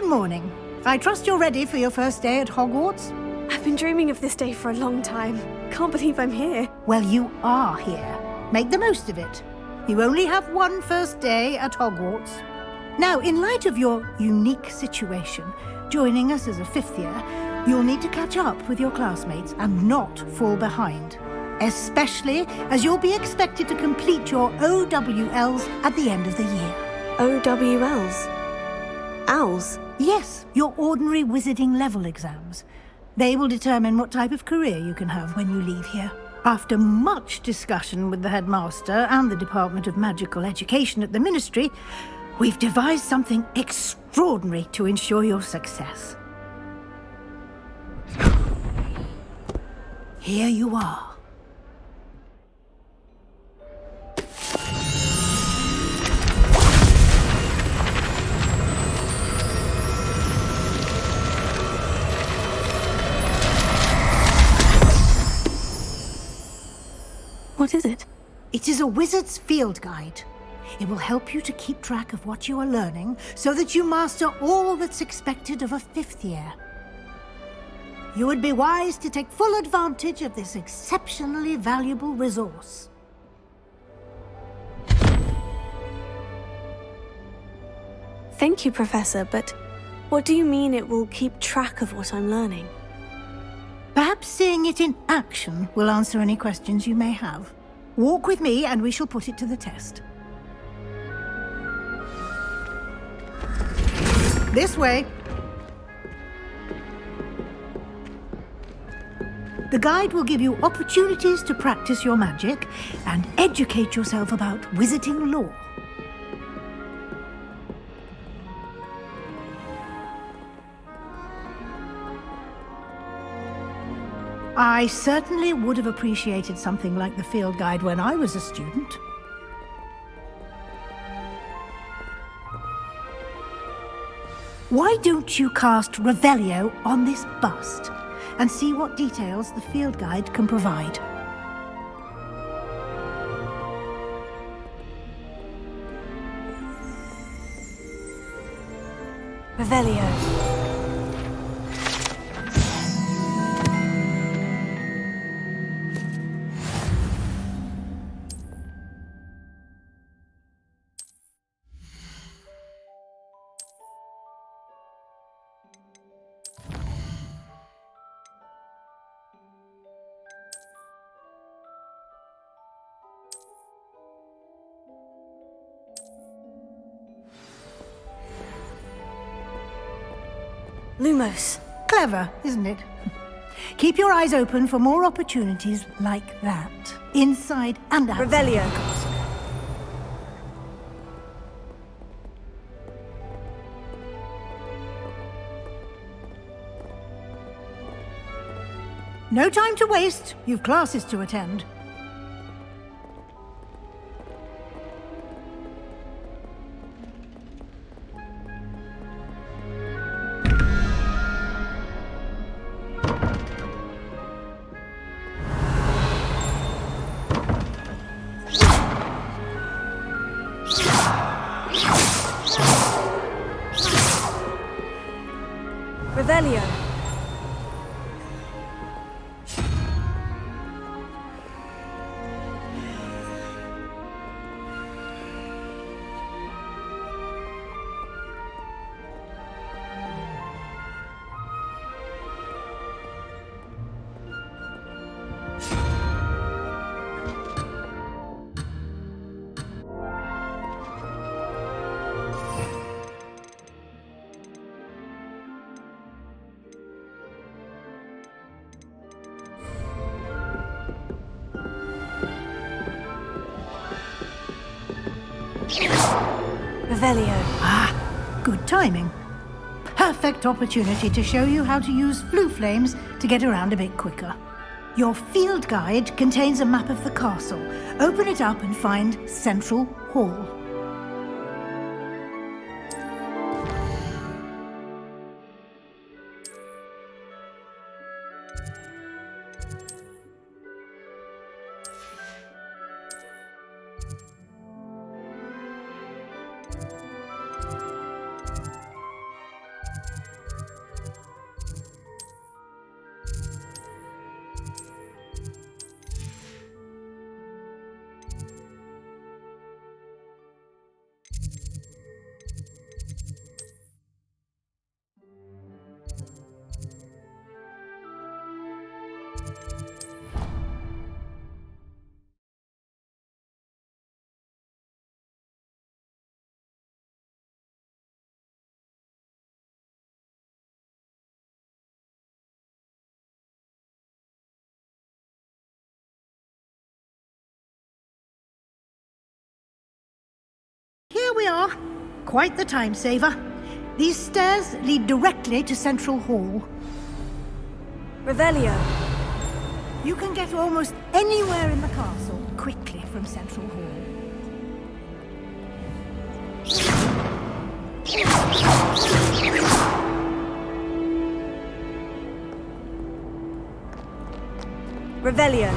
Good morning. I trust you're ready for your first day at Hogwarts? I've been dreaming of this day for a long time. Can't believe I'm here. Well, you are here. Make the most of it. You only have one first day at Hogwarts. Now, in light of your unique situation, joining us as a fifth year, you'll need to catch up with your classmates and not fall behind. Especially as you'll be expected to complete your OWLs at the end of the year. OWLs? Owls? Yes, your ordinary wizarding level exams. They will determine what type of career you can have when you leave here. After much discussion with the headmaster and the Department of Magical Education at the Ministry, we've devised something extraordinary to ensure your success. Here you are. What is it? It is a wizard's field guide. It will help you to keep track of what you are learning so that you master all that's expected of a fifth year. You would be wise to take full advantage of this exceptionally valuable resource. Thank you, Professor, but what do you mean it will keep track of what I'm learning? Perhaps seeing it in action will answer any questions you may have. Walk with me and we shall put it to the test. This way. The guide will give you opportunities to practice your magic and educate yourself about wizarding lore. I certainly would have appreciated something like the field guide when I was a student. Why don't you cast Revelio on this bust and see what details the field guide can provide? Revelio. Lumos. Clever, isn't it? Keep your eyes open for more opportunities like that, inside and out. Revelio. No time to waste. You've classes to attend. Revelio. Revelio. Ah, good timing. Perfect opportunity to show you how to use flue flames to get around a bit quicker. Your field guide contains a map of the castle. Open it up and find Central Hall. we are. Quite the time saver. These stairs lead directly to Central Hall. Revelio. You can get almost anywhere in the castle quickly from Central Hall. Revelio.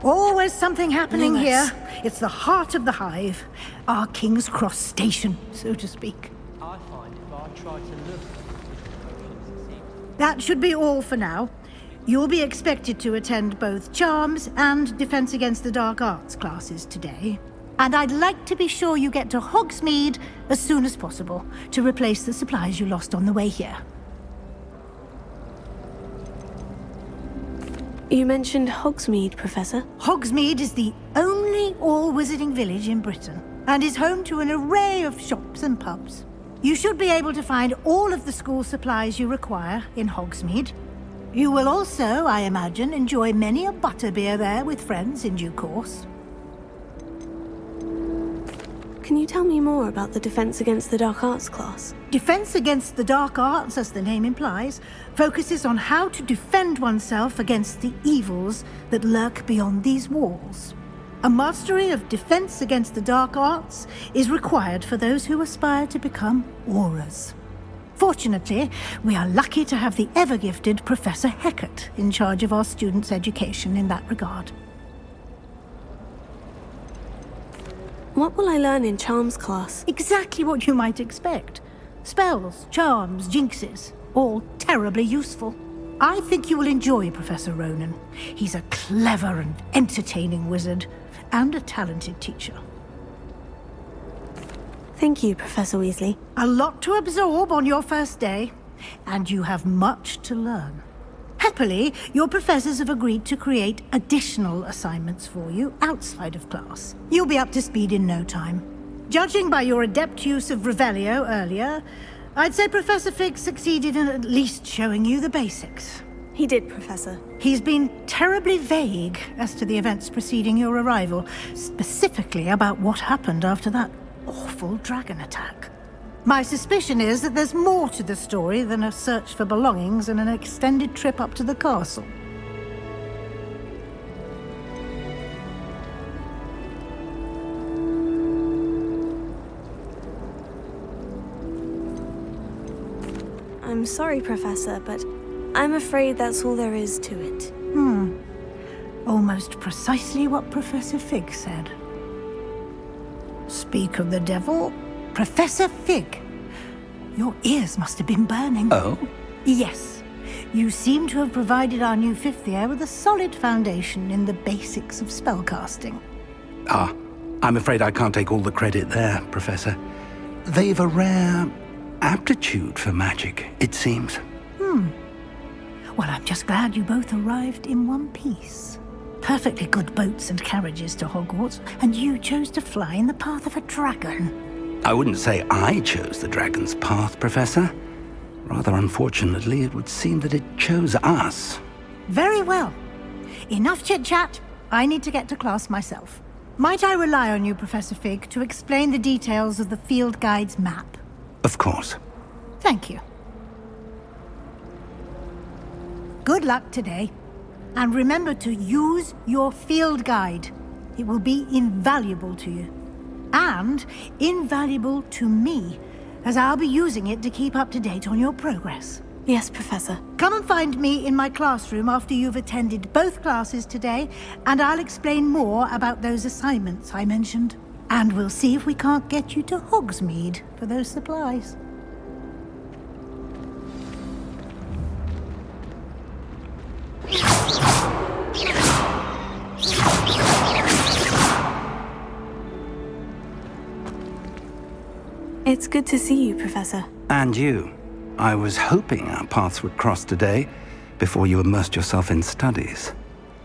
Always something happening Lumos. here. It's the heart of the hive. Our King's Cross station, so to speak. I find if I try to look at the potions, it seems That should be all for now. You'll be expected to attend both Charms and Defense Against the Dark Arts classes today. And I'd like to be sure you get to Hogsmeade as soon as possible to replace the supplies you lost on the way here. You mentioned Hogsmeade, Professor. Hogsmeade is the only all-wizarding village in Britain and is home to an array of shops and pubs. You should be able to find all of the school supplies you require in Hogsmeade. You will also, I imagine, enjoy many a butterbeer there with friends in due course. Can you tell me more about the Defense Against the Dark Arts class? Defense Against the Dark Arts, as the name implies, focuses on how to defend oneself against the evils that lurk beyond these walls. A mastery of Defense Against the Dark Arts is required for those who aspire to become Aurors. Fortunately, we are lucky to have the ever-gifted Professor Hecat in charge of our students' education in that regard. What will I learn in Charms class? Exactly what you might expect. Spells, charms, jinxes, all terribly useful. I think you will enjoy Professor Ronan. He's a clever and entertaining wizard, and a talented teacher. Thank you, Professor Weasley. A lot to absorb on your first day, and you have much to learn. Happily, your professors have agreed to create additional assignments for you outside of class. You'll be up to speed in no time. Judging by your adept use of Revelio earlier, I'd say Professor Fig succeeded in at least showing you the basics. He did, Professor. He's been terribly vague as to the events preceding your arrival, specifically about what happened after that awful dragon attack. My suspicion is that there's more to the story than a search for belongings and an extended trip up to the castle. I'm sorry, Professor, but I'm afraid that's all there is to it. Almost precisely what Professor Fig said. Speak of the devil, Professor Fig. Your ears must have been burning. Oh? Yes. You seem to have provided our new fifth year with a solid foundation in the basics of spellcasting. Ah, I'm afraid I can't take all the credit there, Professor. They've a rare aptitude for magic, it seems. Well, I'm just glad you both arrived in one piece. Perfectly good boats and carriages to Hogwarts, and you chose to fly in the path of a dragon. I wouldn't say I chose the dragon's path, Professor. Rather unfortunately, it would seem that it chose us. Very well. Enough chit-chat. I need to get to class myself. Might I rely on you, Professor Fig, to explain the details of the field guide's map? Of course. Thank you. Good luck today. And remember to use your field guide. It will be invaluable to you. And invaluable to me, as I'll be using it to keep up to date on your progress. Yes, Professor. Come and find me in my classroom after you've attended both classes today, and I'll explain more about those assignments I mentioned. And we'll see if we can't get you to Hogsmeade for those supplies. It's good to see you, Professor. And you. I was hoping our paths would cross today, before you immersed yourself in studies.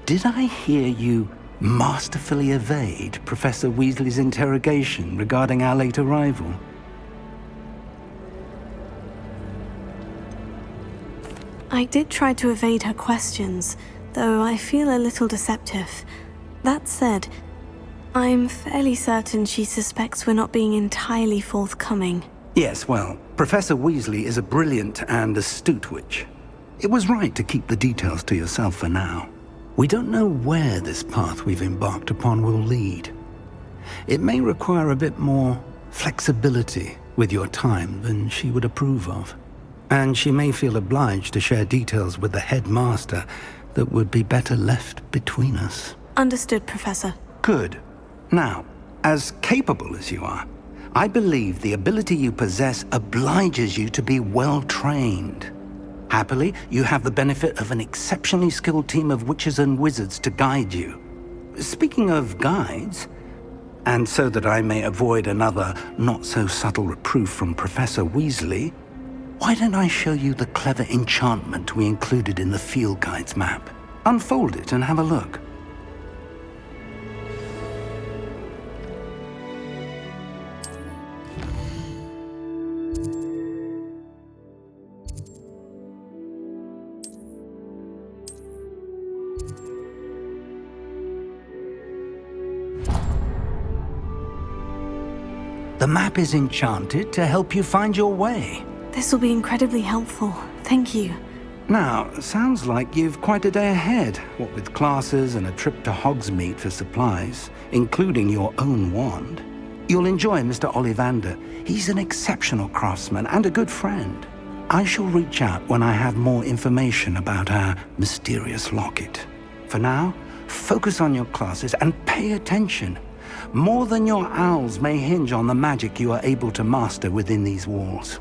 Did I hear you masterfully evade Professor Weasley's interrogation regarding our late arrival? I did try to evade her questions, though I feel a little deceptive. That said, I'm fairly certain she suspects we're not being entirely forthcoming. Yes, well, Professor Weasley is a brilliant and astute witch. It was right to keep the details to yourself for now. We don't know where this path we've embarked upon will lead. It may require a bit more flexibility with your time than she would approve of. And she may feel obliged to share details with the headmaster that would be better left between us. Understood, Professor. Good. Now, as capable as you are, I believe the ability you possess obliges you to be well trained. Happily, you have the benefit of an exceptionally skilled team of witches and wizards to guide you. Speaking of guides, and so that I may avoid another not-so-subtle reproof from Professor Weasley, why don't I show you the clever enchantment we included in the field guide's map? Unfold it and have a look. The map is enchanted to help you find your way. This will be incredibly helpful. Thank you. Now, sounds like you've quite a day ahead, what with classes and a trip to Hogsmeade for supplies, including your own wand. You'll enjoy Mr. Ollivander. He's an exceptional craftsman and a good friend. I shall reach out when I have more information about our mysterious locket. For now, focus on your classes and pay attention. More than your owls may hinge on the magic you are able to master within these walls.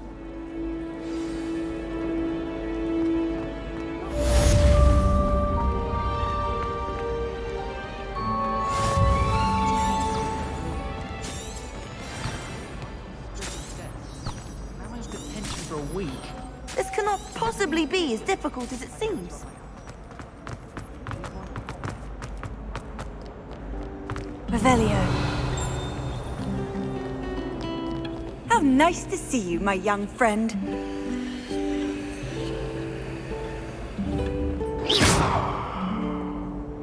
Mama's detention for a week. This cannot possibly be as difficult as it seems. Revelio. How nice to see you, my young friend.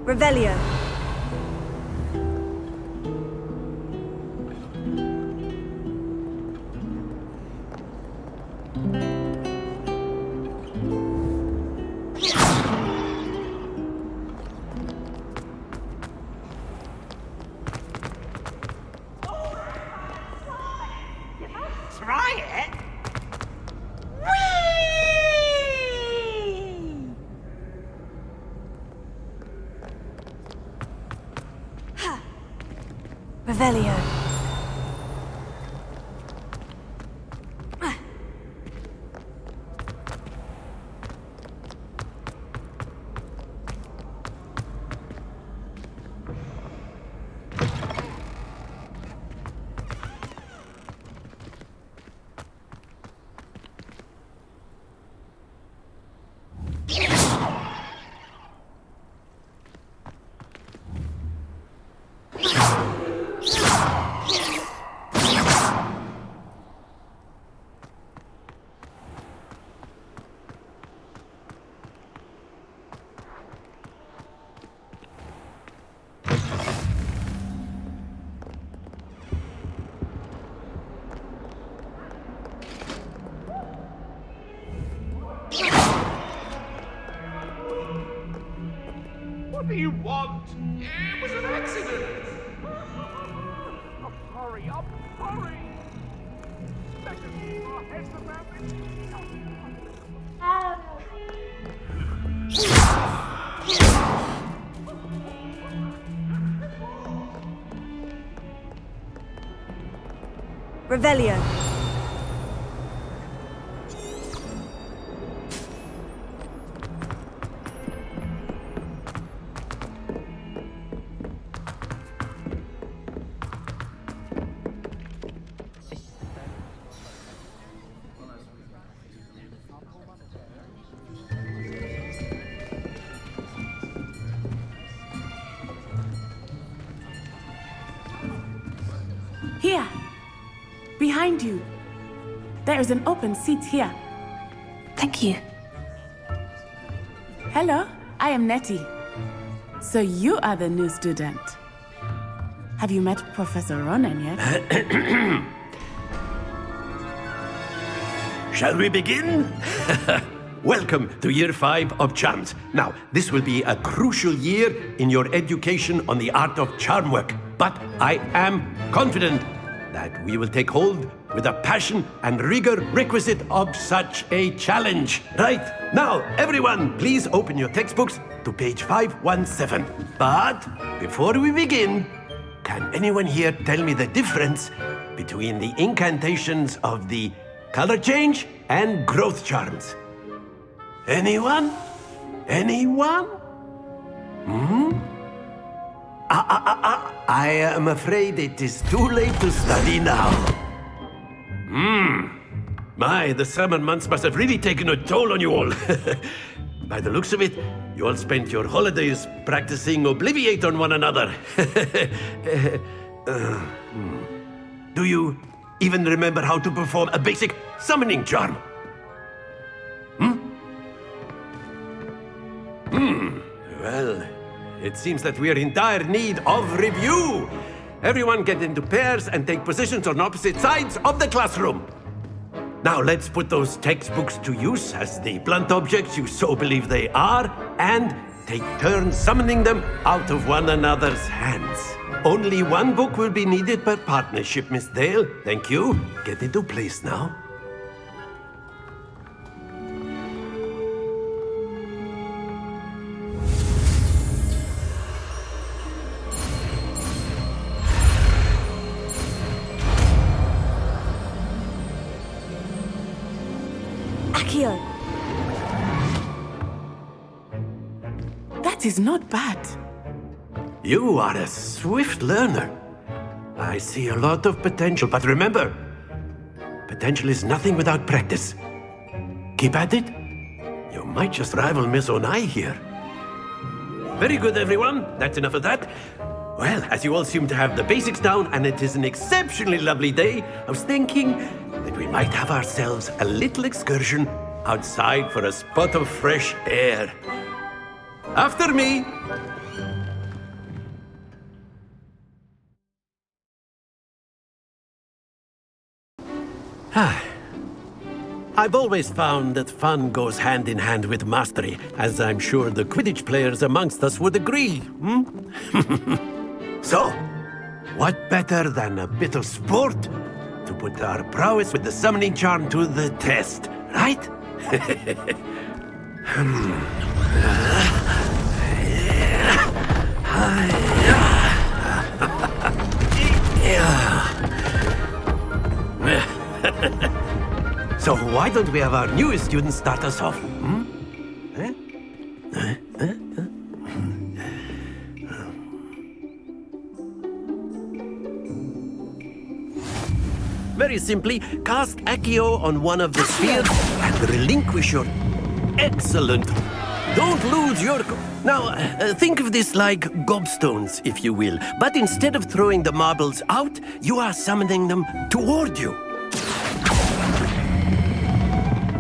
Revelio. Try it? Whee! Revelio. What do you want? It was an accident! I'm sorry, Let's just keep our heads about this. Revelio. Here! Behind you! There is an open seat here. Thank you. Hello, I am Nettie. So you are the new student. Have you met Professor Ronan yet? Shall we begin? Welcome to Year 5 of Charms. Now, this will be a crucial year in your education on the art of charm work. But I am confident that we will take hold with the passion and rigor requisite of such a challenge. Right, now, everyone, please open your textbooks to page 517. But before we begin, can anyone here tell me the difference between the incantations of the color change and growth charms? Anyone? Anyone? I am afraid it is too late to study now. My, the summer months must have really taken a toll on you all. By the looks of it, you all spent your holidays practicing Obliviate on one another. Do you even remember how to perform a basic summoning charm? Well, it seems that we are in dire need of review. Everyone get into pairs and take positions on opposite sides of the classroom. Now let's put those textbooks to use as the blunt objects you so believe they are, and take turns summoning them out of one another's hands. Only one book will be needed per partnership, Miss Dale. Thank you. Get into place now. Akio! That is not bad. You are a swift learner. I see a lot of potential, but remember, potential is nothing without practice. Keep at it. You might just rival Miss Onai here. Very good, everyone. That's enough of that. Well, as you all seem to have the basics down, and it is an exceptionally lovely day, I was thinking that we might have ourselves a little excursion outside for a spot of fresh air. After me. I've always found that fun goes hand in hand with mastery, as I'm sure the Quidditch players amongst us would agree. So, what better than a bit of sport to put our prowess with the summoning charm to the test, right? So why don't we have our newest student start us off? Very simply, cast Accio on one of the spheres and relinquish your... Excellent! Don't lose your... Now, think of this like gobstones, if you will. But instead of throwing the marbles out, you are summoning them toward you.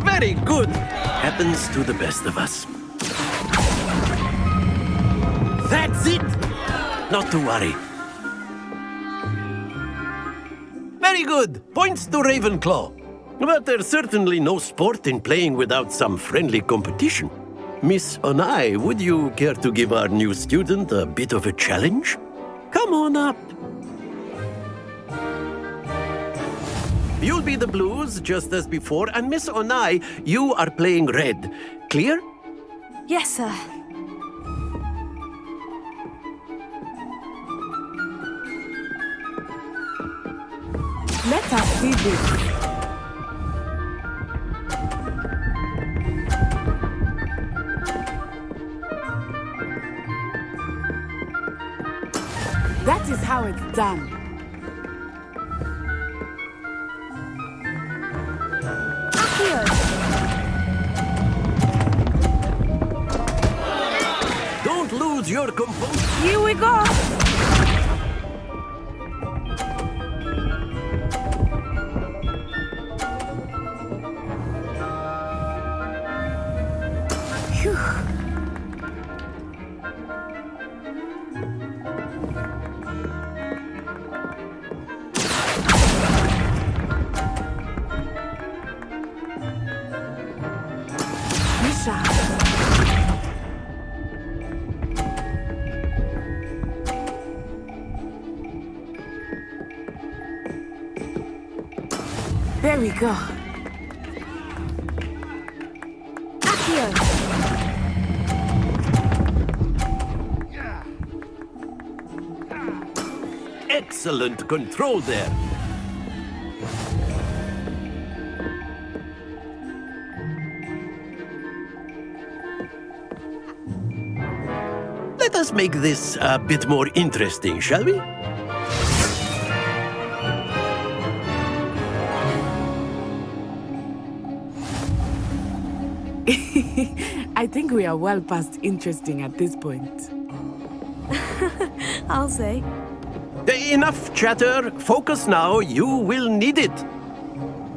Very good! Happens to the best of us. That's it! Not to worry. Very good! Points to Ravenclaw. But there's certainly no sport in playing without some friendly competition. Miss Onai, would you care to give our new student a bit of a challenge? Come on up. You'll be the blues, just as before, and Miss Onai, you are playing red. Clear? Yes, sir. Let us see this. That is how it's done. Don't lose your composure. Here we go. There we go. Accio! Excellent control there. Let us make this a bit more interesting, shall we? I think we are well past interesting at this point. I'll say. Enough chatter. Focus now. You will need it.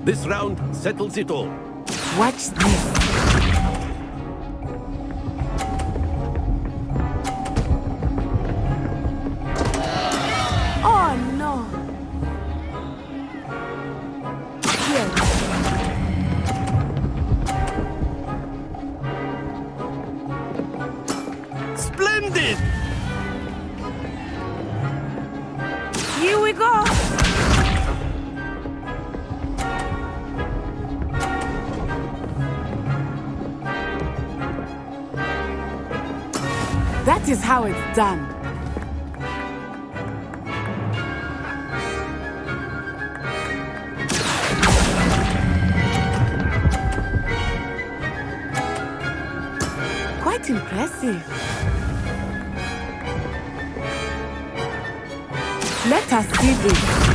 This round settles it all. Watch this. Oh no! Here. Splendid! Here we go! That is how it's done. Quite impressive. Let us see this.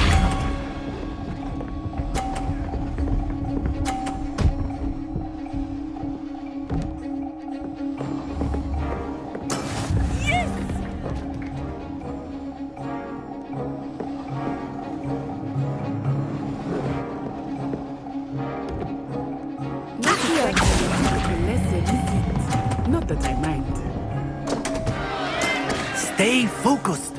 Not that I mind. Stay focused.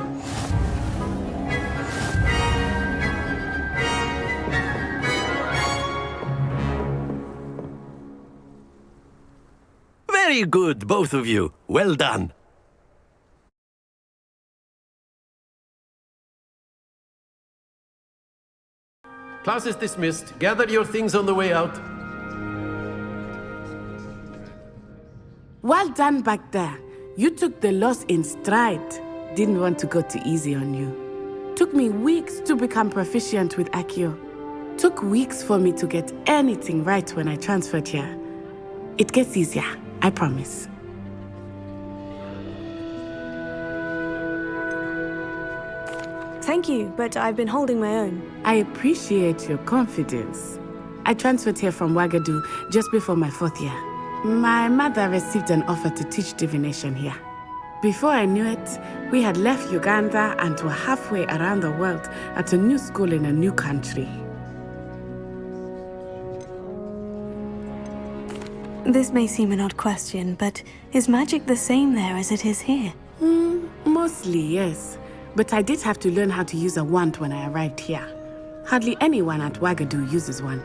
Very good, both of you. Well done. Class is dismissed. Gather your things on the way out. Well done back there. You took the loss in stride. Didn't want to go too easy on you. Took me weeks to become proficient with Accio. Took weeks for me to get anything right when I transferred here. It gets easier, I promise. Thank you, but I've been holding my own. I appreciate your confidence. I transferred here from Ouagadougou just before my 4th year. My mother received an offer to teach divination here. Before I knew it, we had left Uganda and were halfway around the world at a new school in a new country. This may seem an odd question, but is magic the same there as it is here? Mostly, yes. But I did have to learn how to use a wand when I arrived here. Hardly anyone at Ouagadougou uses one.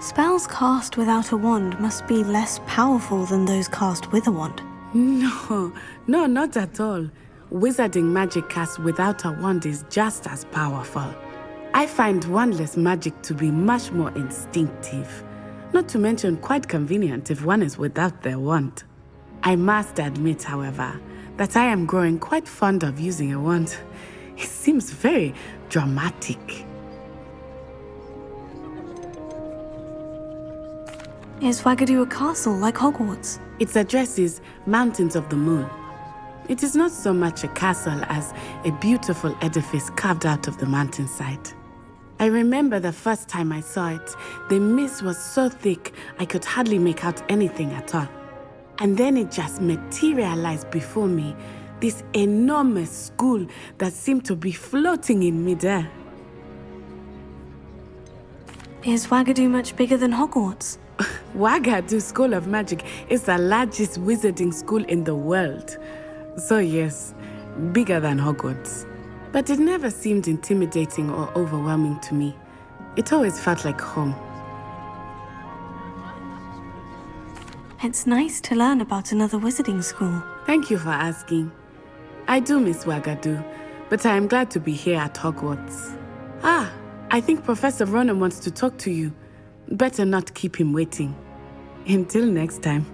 Spells cast without a wand must be less powerful than those cast with a wand. No, not at all. Wizarding magic cast without a wand is just as powerful. I find wandless magic to be much more instinctive. Not to mention quite convenient if one is without their wand. I must admit, however, that I am growing quite fond of using a wand. It seems very dramatic. Is Ouagadougou a castle like Hogwarts? Its address is Mountains of the Moon. It is not so much a castle as a beautiful edifice carved out of the mountainside. I remember the first time I saw it, the mist was so thick I could hardly make out anything at all. And then it just materialized before me, this enormous school that seemed to be floating in midair. Is Ouagadougou much bigger than Hogwarts? Ouagadougou School of Magic is the largest wizarding school in the world. So yes, bigger than Hogwarts. But it never seemed intimidating or overwhelming to me. It always felt like home. It's nice to learn about another wizarding school. Thank you for asking. I do miss Ouagadougou, but I am glad to be here at Hogwarts. Ah, I think Professor Ronan wants to talk to you. Better not keep him waiting. Until next time.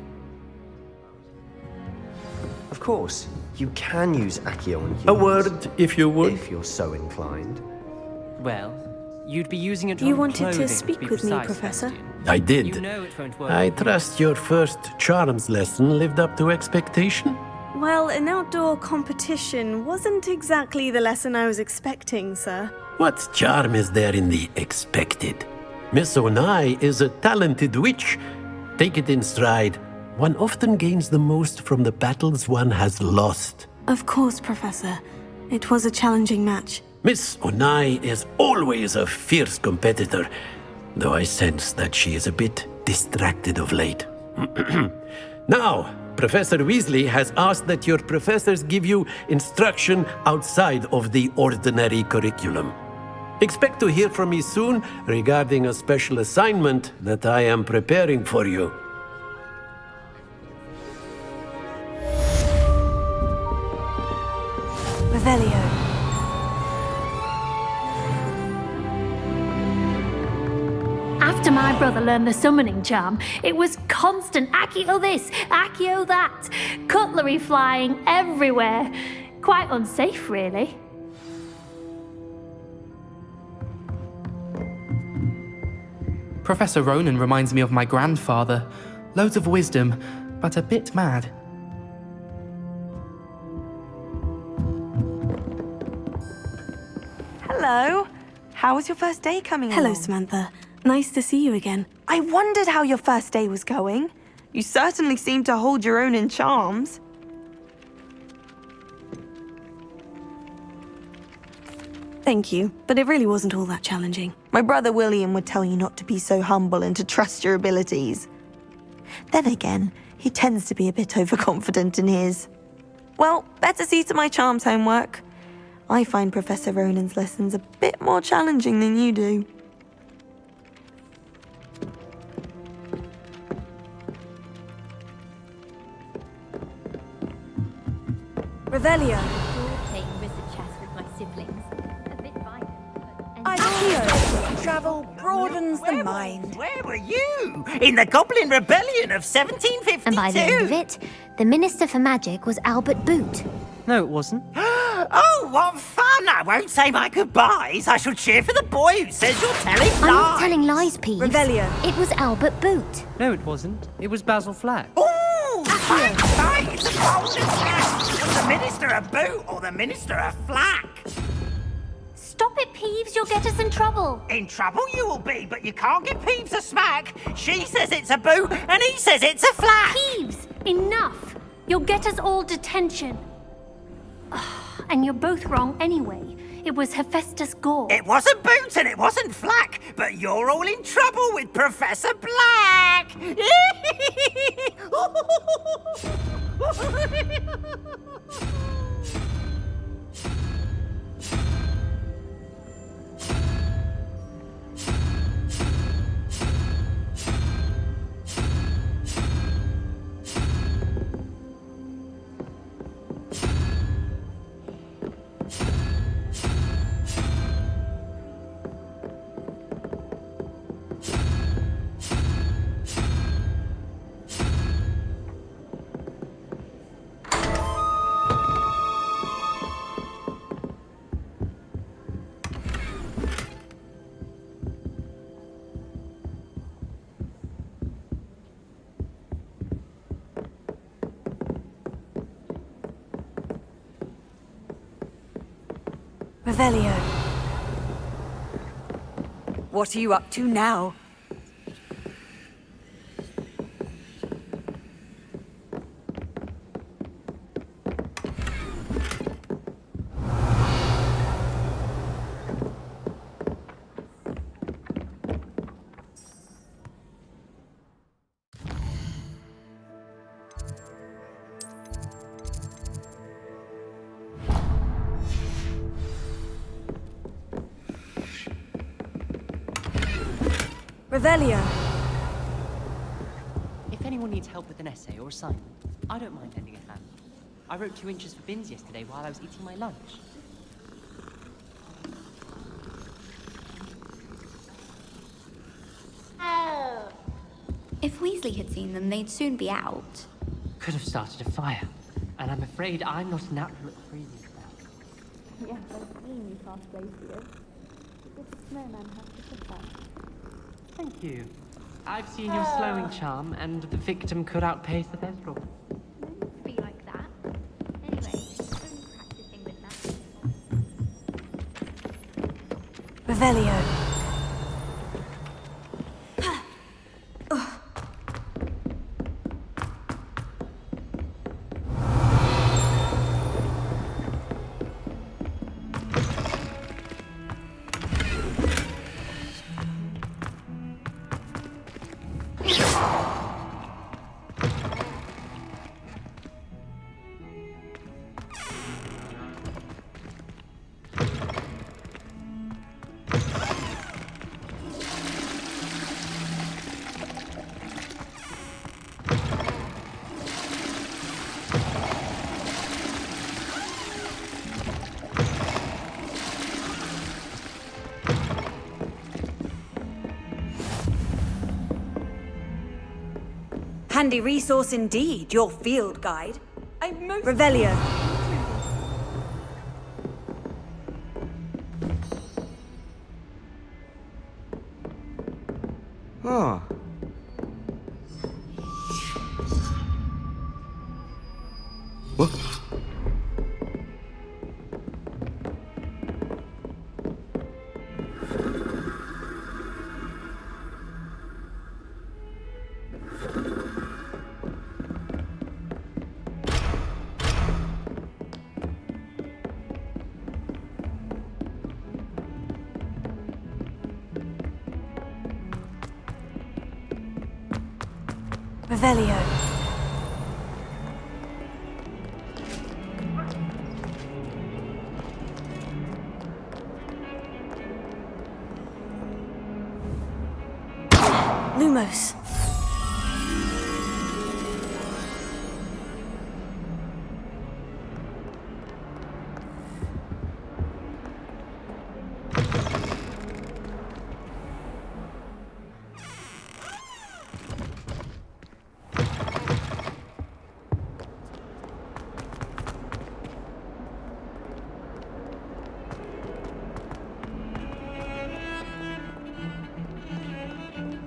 Of course, you can use Accio on humans. A word, if you would. If you're so inclined. Well, you'd be using it on You wanted clothing, to speak be with me, precise, Professor? Sebastian. I did. You know it won't work. I trust your first charms lesson lived up to expectation. Well, an outdoor competition wasn't exactly the lesson I was expecting, sir. What charm is there in the expected? Miss Onai is a talented witch. Take it in stride. One often gains the most from the battles one has lost. Of course, Professor. It was a challenging match. Miss Onai is always a fierce competitor, though I sense that she is a bit distracted of late. Now, Professor Weasley has asked that your professors give you instruction outside of the ordinary curriculum. Expect to hear from me soon regarding a special assignment that I am preparing for you. Revelio. After my brother learned the summoning charm, it was constant Accio this, Accio that, cutlery flying everywhere. Quite unsafe, really. Professor Ronan reminds me of my grandfather. Loads of wisdom, but a bit mad. Hello. How was your first day coming Hello, along? Samantha. Nice to see you again. I wondered how your first day was going. You certainly seem to hold your own in charms. Thank you, but it really wasn't all that challenging. My brother William would tell you not to be so humble and to trust your abilities. Then again, he tends to be a bit overconfident in his. Well, better see to my charms homework. I find Professor Ronan's lessons a bit more challenging than you do. Revelio. Playing wizard chess with my siblings. A bit violent, but... Accio. Travel broadens the mind. Where were you? In the Goblin Rebellion of 1752. And by the end of it, the Minister for Magic was Albert Boot. No, it wasn't. Oh, what fun! I won't say my goodbyes. I shall cheer for the boy who says you're telling lies. I'm not telling lies, Peeves. Revelio. It was Albert Boot. No, it wasn't. It was Basil Flack. Ooh, fine. It's a bold attack. Was the Minister a boot or the Minister a flack? Stop it, Peeves. You'll get us in trouble. In trouble you will be, but you can't give Peeves a smack. She says it's a boot and he says it's a flack. Peeves, enough. You'll get us all detention. And you're both wrong anyway. It was Hephaestus Gore. It wasn't Boot and it wasn't Flack, but you're all in trouble with Professor Black. Revelio. What are you up to now? Revelio. If anyone needs help with an essay or assignment, I don't mind lending a hand. I wrote 2 inches for bins yesterday while I was eating my lunch. Weasley had seen them, they'd soon be out. Could have started a fire. And I'm afraid I'm not natural at freezing stuff. Yes, I've seen you past glaciers. If a snowman has to suffer. Thank you. I've seen your slowing charm, and the victim could outpace the thestral. Be like that. Anyway, only practicing with that. Revelio. Handy resource indeed, your field guide. Revelio. Ah. What? Revelio. Lumos.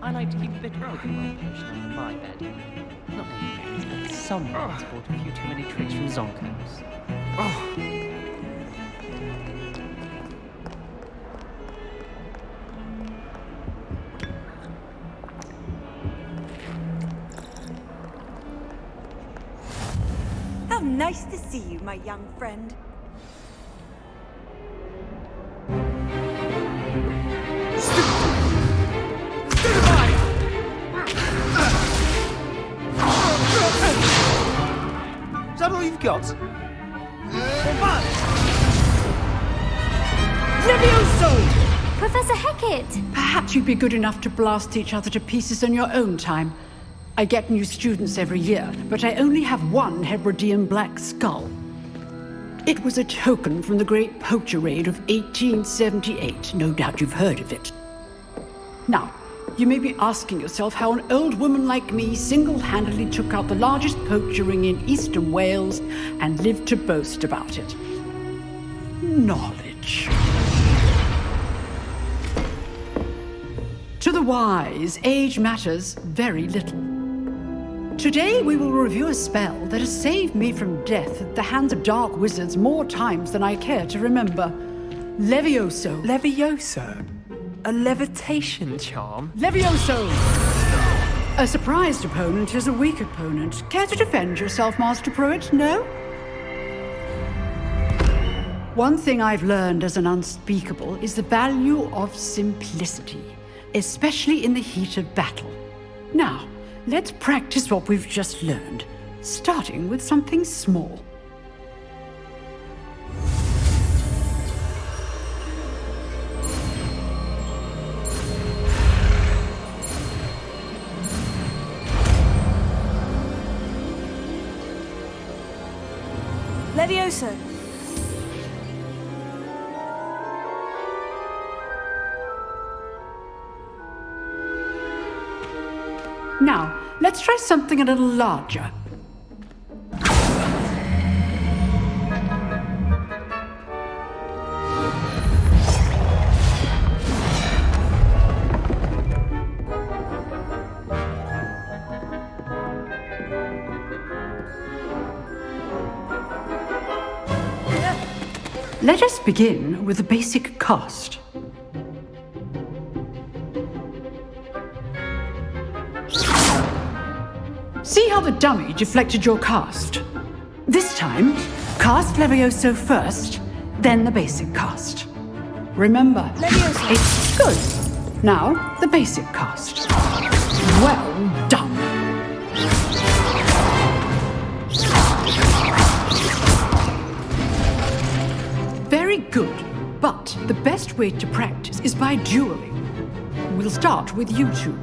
I like to keep a bit of Pokemon potion under my bed. Not many, but someone's bought a few too many tricks from Zonkos. How nice to see you, my young friend. Is that all you've got? Levioso! Professor Hecat! Perhaps you'd be good enough to blast each other to pieces in your own time. I get new students every year, but I only have one Hebridean black skull. It was a token from the Great Poacher Raid of 1878. No doubt you've heard of it. Now, you may be asking yourself how an old woman like me single-handedly took out the largest poacher ring in eastern Wales and lived to boast about it. Knowledge. To the wise, age matters very little. Today we will review a spell that has saved me from death at the hands of dark wizards more times than I care to remember. Levioso. Levioso? A levitation charm? Levioso! A surprised opponent is a weak opponent. Care to defend yourself, Master Pruitt? No? One thing I've learned as an unspeakable is the value of simplicity, especially in the heat of battle. Now, let's practice what we've just learned, starting with something small. Levioso. Now, Let's try something a little larger. Let us begin with the basic cast. See how the dummy deflected your cast? This time, cast Levioso first, then the basic cast. Remember, it's good. Now, the basic cast. Well done. Very good, but the best way to practice is by dueling. We'll start with you two.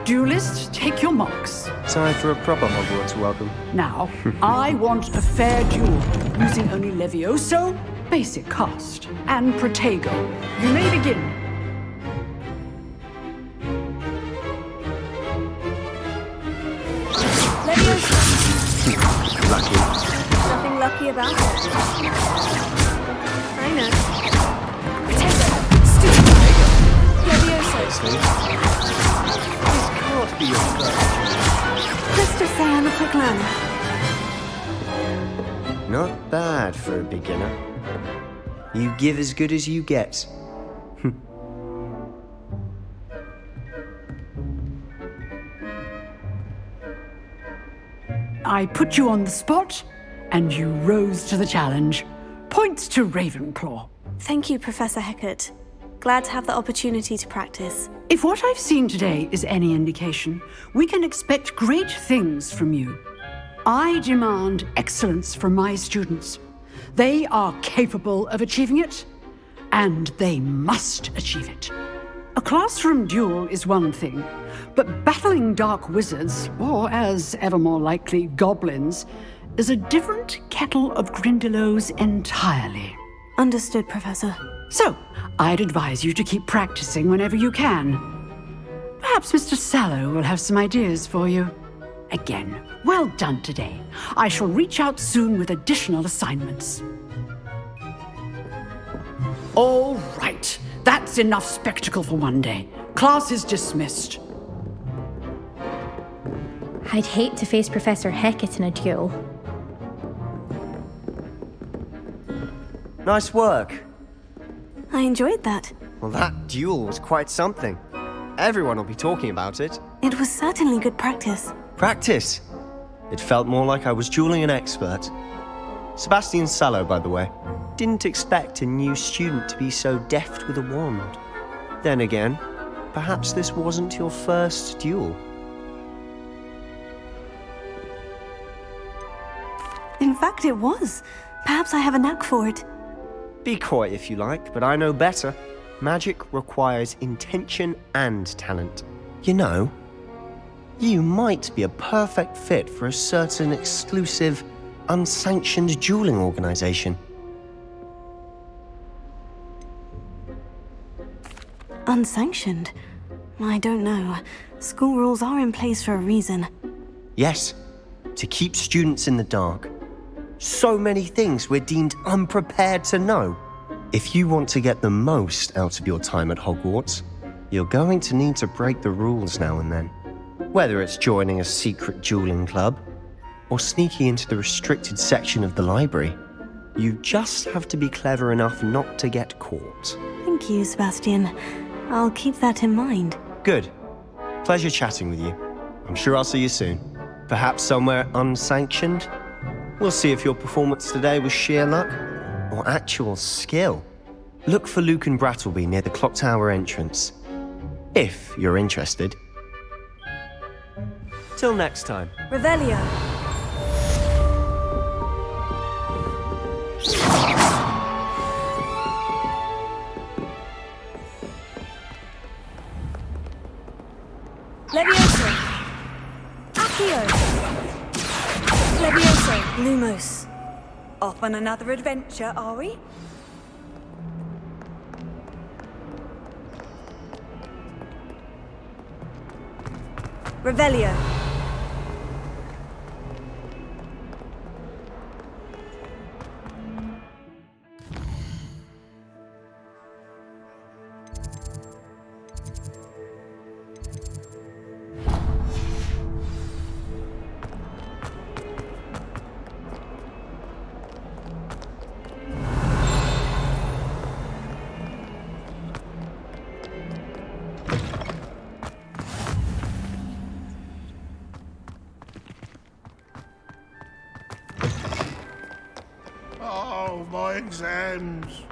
Duelists, take your marks. Time for a proper Hogwarts welcome. Now, I want a fair duel, using only Levioso, basic cast, and Protego. You may begin. Levioso. Lucky. Nothing lucky about it. I know. Protego. Stupid. Levioso. Be your first. Just to say I'm a quick learner. Not bad for a beginner. You give as good as you get. I put you on the spot, and you rose to the challenge. Points to Ravenclaw. Thank you, Professor Hecat. Glad to have the opportunity to practice. If what I've seen today is any indication, we can expect great things from you. I demand excellence from my students. They are capable of achieving it, and they must achieve it. A classroom duel is one thing, but battling dark wizards, or as ever more likely, goblins, is a different kettle of Grindylows entirely. Understood, Professor. So, I'd advise you to keep practicing whenever you can. Perhaps Mr. Sallow will have some ideas for you. Again, well done today. I shall reach out soon with additional assignments. All right, that's enough spectacle for one day. Class is dismissed. I'd hate to face Professor Hecat in a duel. Nice work. I enjoyed that. Well, that duel was quite something. Everyone will be talking about it. It was certainly good practice. Practice? It felt more like I was dueling an expert. Sebastian Sallow, by the way. Didn't expect a new student to be so deft with a wand. Then again, perhaps this wasn't your first duel. In fact, it was. Perhaps I have a knack for it. Be coy if you like, but I know better. Magic requires intention and talent. You know, you might be a perfect fit for a certain exclusive, unsanctioned dueling organization. Unsanctioned? I don't know. School rules are in place for a reason. Yes, to keep students in the dark. So many things we're deemed unprepared to know. If you want to get the most out of your time at Hogwarts, you're going to need to break the rules now and then. Whether it's joining a secret dueling club, or sneaking into the restricted section of the library, you just have to be clever enough not to get caught. Thank you, Sebastian. I'll keep that in mind. Good. Pleasure chatting with you. I'm sure I'll see you soon. Perhaps somewhere unsanctioned? We'll see if your performance today was sheer luck or actual skill. Look for Luke and Brattleby near the clock tower entrance, if you're interested. Till next time. Revelio. Levioso. Accio. Levioso. Lumos. Off on another adventure, are we? Revelio. exams.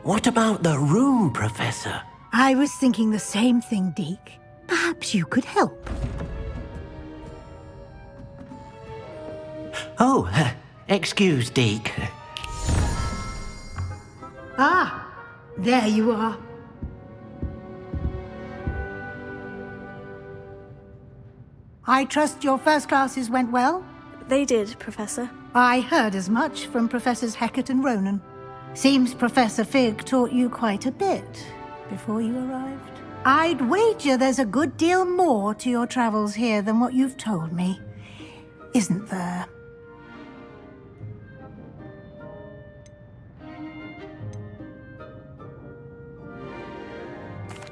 What about the room, Professor? I was thinking the same thing, Deke. Perhaps you could help. Oh, excuse, Deke. Ah, there you are. I trust your first classes went well? They did, Professor. I heard as much from Professors Hecat and Ronan. Seems Professor Fig taught you quite a bit before you arrived. I'd wager there's a good deal more to your travels here than what you've told me, isn't there?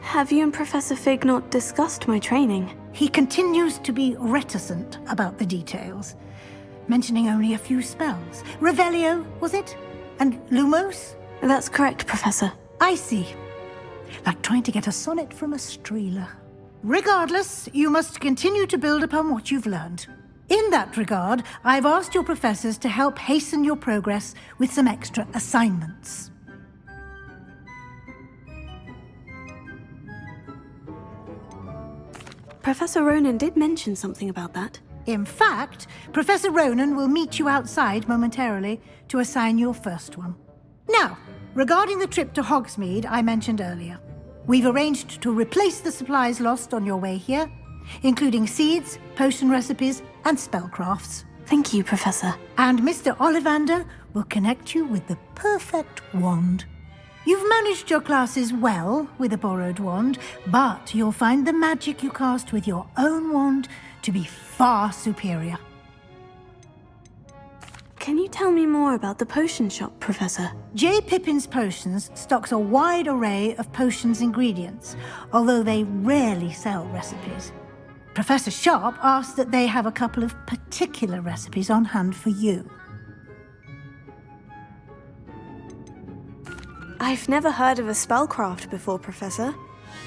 Have you and Professor Fig not discussed my training? He continues to be reticent about the details, mentioning only a few spells. Revelio, was it? And Lumos? That's correct, Professor. I see. Like trying to get a sonnet from a streeler. Regardless, you must continue to build upon what you've learned. In that regard, I've asked your professors to help hasten your progress with some extra assignments. Professor Ronan did mention something about that. In fact, Professor Ronan will meet you outside momentarily to assign your first one. Now, regarding the trip to Hogsmeade I mentioned earlier, we've arranged to replace the supplies lost on your way here, including seeds, potion recipes, and spellcrafts. Thank you, Professor. And Mr. Ollivander will connect you with the perfect wand. You've managed your classes well with a borrowed wand, but you'll find the magic you cast with your own wand to be far superior. Can you tell me more about the potion shop, Professor? J. Pippin's Potions stocks a wide array of potions ingredients, although they rarely sell recipes. Professor Sharp asked that they have a couple of particular recipes on hand for you. I've never heard of a spellcraft before, Professor.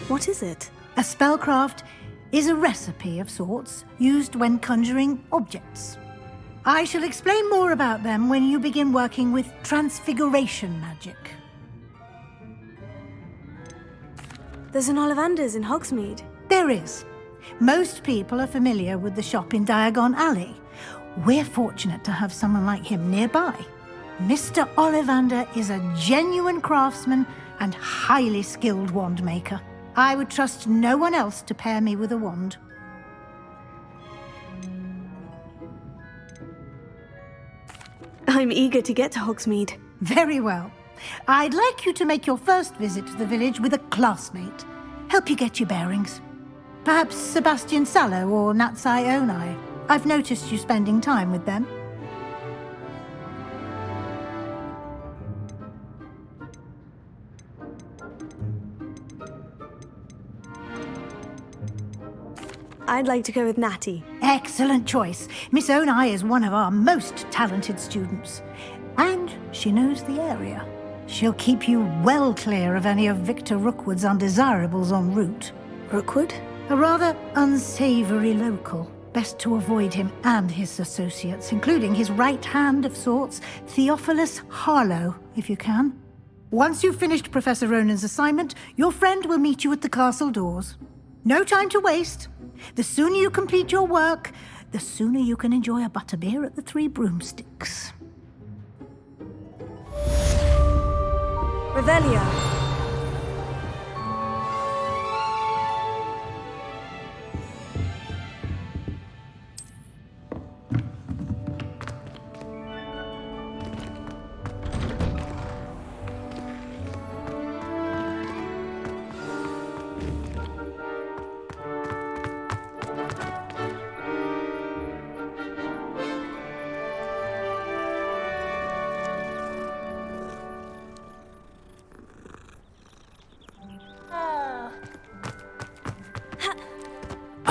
What is it? A spellcraft is a recipe of sorts used when conjuring objects. I shall explain more about them when you begin working with transfiguration magic. There's an Ollivander's in Hogsmeade. There is. Most people are familiar with the shop in Diagon Alley. We're fortunate to have someone like him nearby. Mr. Ollivander is a genuine craftsman and highly skilled wand maker. I would trust no one else to pair me with a wand. I'm eager to get to Hogsmeade. Very well. I'd like you to make your first visit to the village with a classmate. Help you get your bearings. Perhaps Sebastian Sallow or Natsai Onai. I've noticed you spending time with them. I'd like to go with Natty. Excellent choice. Miss Onai is one of our most talented students. And she knows the area. She'll keep you well clear of any of Victor Rookwood's undesirables en route. Rookwood? A rather unsavory local. Best to avoid him and his associates, including his right hand of sorts, Theophilus Harlow, if you can. Once you've finished Professor Ronan's assignment, your friend will meet you at the castle doors. No time to waste. The sooner you complete your work, the sooner you can enjoy a butterbeer at the Three Broomsticks. Revelio.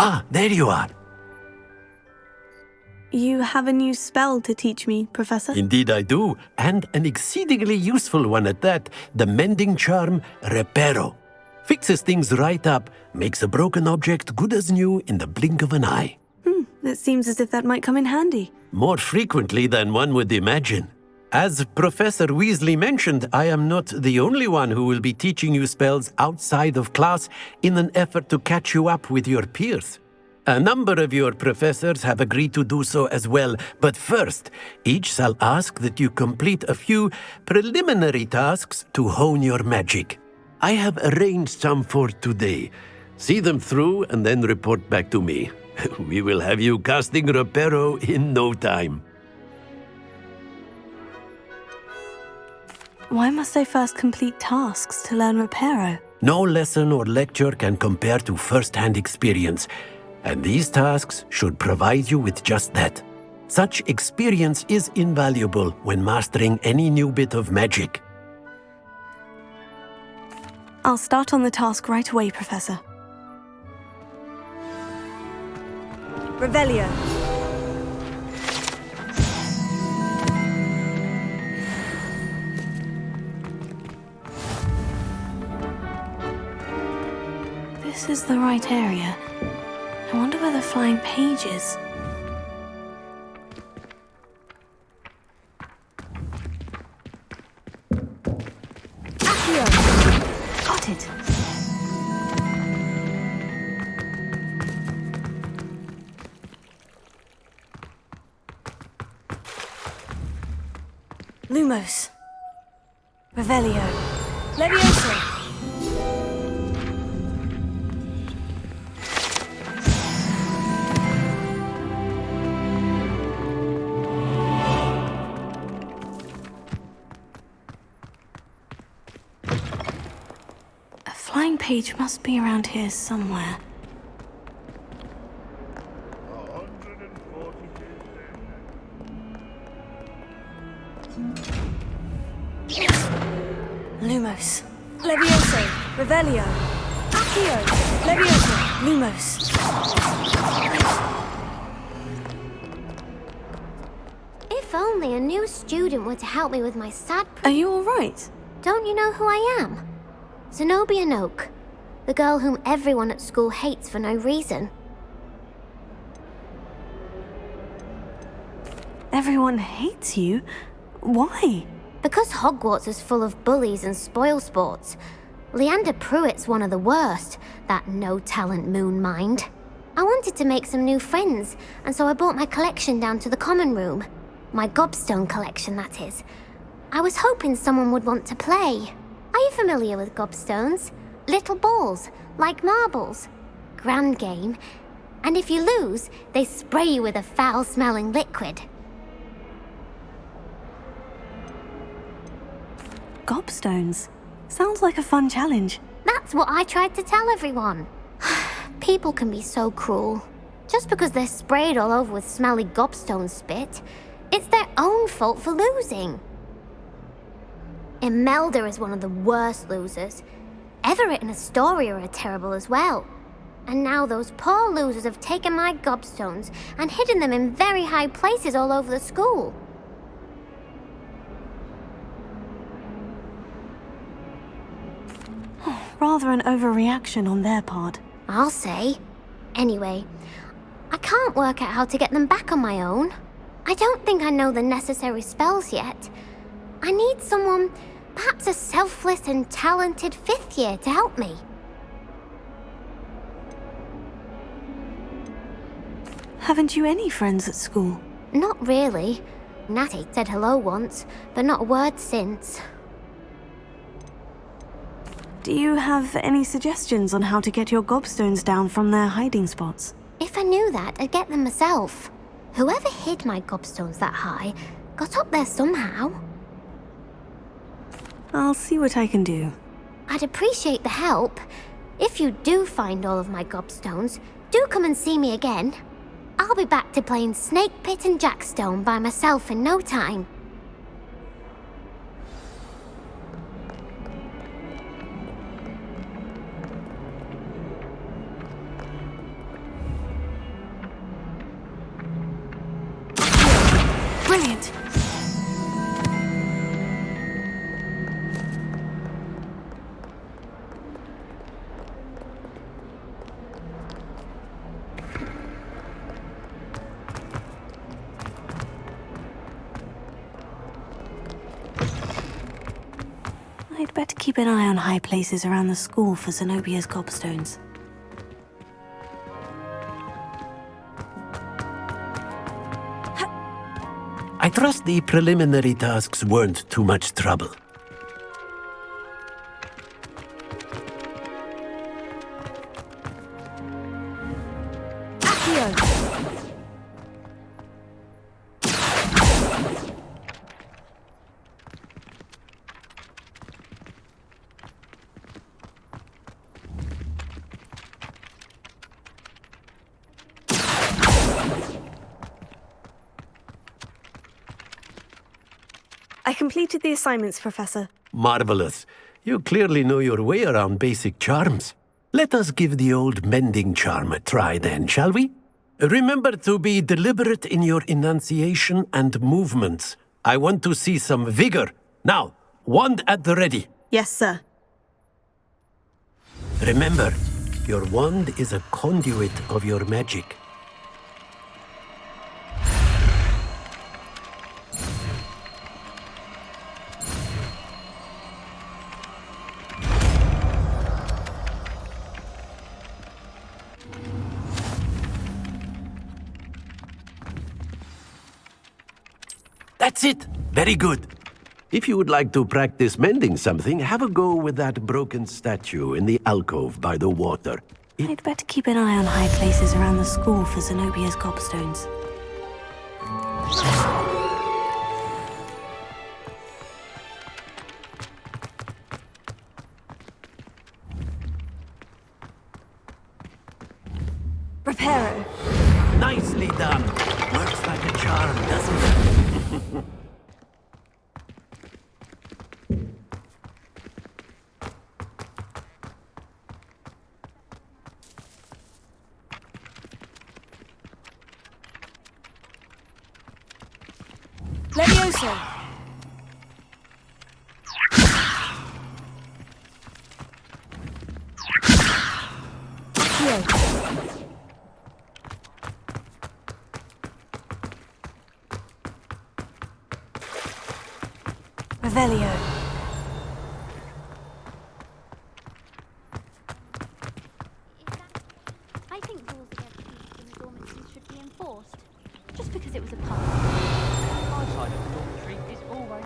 Ah, there you are. You have a new spell to teach me, Professor? Indeed I do, and an exceedingly useful one at that. The mending charm, Reparo. Fixes things right up, makes a broken object good as new in the blink of an eye. It seems as if that might come in handy. More frequently than one would imagine. As Professor Weasley mentioned, I am not the only one who will be teaching you spells outside of class in an effort to catch you up with your peers. A number of your professors have agreed to do so as well, but first, each shall ask that you complete a few preliminary tasks to hone your magic. I have arranged some for today. See them through and then report back to me. We will have you casting Reparo in no time. Why must I first complete tasks to learn Reparo? No lesson or lecture can compare to first-hand experience, and these tasks should provide you with just that. Such experience is invaluable when mastering any new bit of magic. I'll start on the task right away, Professor. Revelio. This is the right area. I wonder where the flying page is. Got it. Lumos. Revelio. Leviosa. A flying page must be around here somewhere. Lumos. Leviosa. Revelio. Accio. Leviosa. Lumos. If only a new student were to help me with my sad... Are you all right? Don't you know who I am? Zenobia Noak, the girl whom everyone at school hates for no reason. Everyone hates you? Why? Because Hogwarts is full of bullies and spoilsports. Leander Pruitt's one of the worst, that no-talent moon mind. I wanted to make some new friends, and so I brought my collection down to the common room. My gobstone collection, that is. I was hoping someone would want to play. Are you familiar with gobstones? Little balls, like marbles. Grand game. And if you lose, they spray you with a foul-smelling liquid. Gobstones. Sounds like a fun challenge. That's what I tried to tell everyone. People can be so cruel. Just because they're sprayed all over with smelly gobstone spit, it's their own fault for losing. Imelda is one of the worst losers. Everett and Astoria are terrible as well. And now those poor losers have taken my gobstones and hidden them in very high places all over the school. Rather an overreaction on their part. I'll say. Anyway, I can't work out how to get them back on my own. I don't think I know the necessary spells yet. I need someone, perhaps a selfless and talented fifth year to help me. Haven't you any friends at school? Not really. Natty said hello once, but not a word since. Do you have any suggestions on how to get your gobstones down from their hiding spots? If I knew that, I'd get them myself. Whoever hid my gobstones that high got up there somehow. I'll see what I can do. I'd appreciate the help. If you do find all of my gobstones, do come and see me again. I'll be back to playing Snake Pit and Jackstone by myself in no time. Brilliant. I'd better keep an eye on high places around the school for Zenobia's gobstones. I trust the preliminary tasks weren't too much trouble. I completed the assignments, Professor. Marvelous. You clearly know your way around basic charms. Let us give the old mending charm a try then, shall we? Remember to be deliberate in your enunciation and movements. I want to see some vigor. Now, wand at the ready. Yes, sir. Remember, your wand is a conduit of your magic. That's it! Very good. If you would like to practice mending something, have a go with that broken statue in the alcove by the water. I'd better keep an eye on high places around the school for Zenobia's gobstones. Reparo. Nicely done. Works like a charm, doesn't it? Levioso. Revelio. I think rules against using dormitories should be enforced. Just because it was a pub. My side of the dormitory is always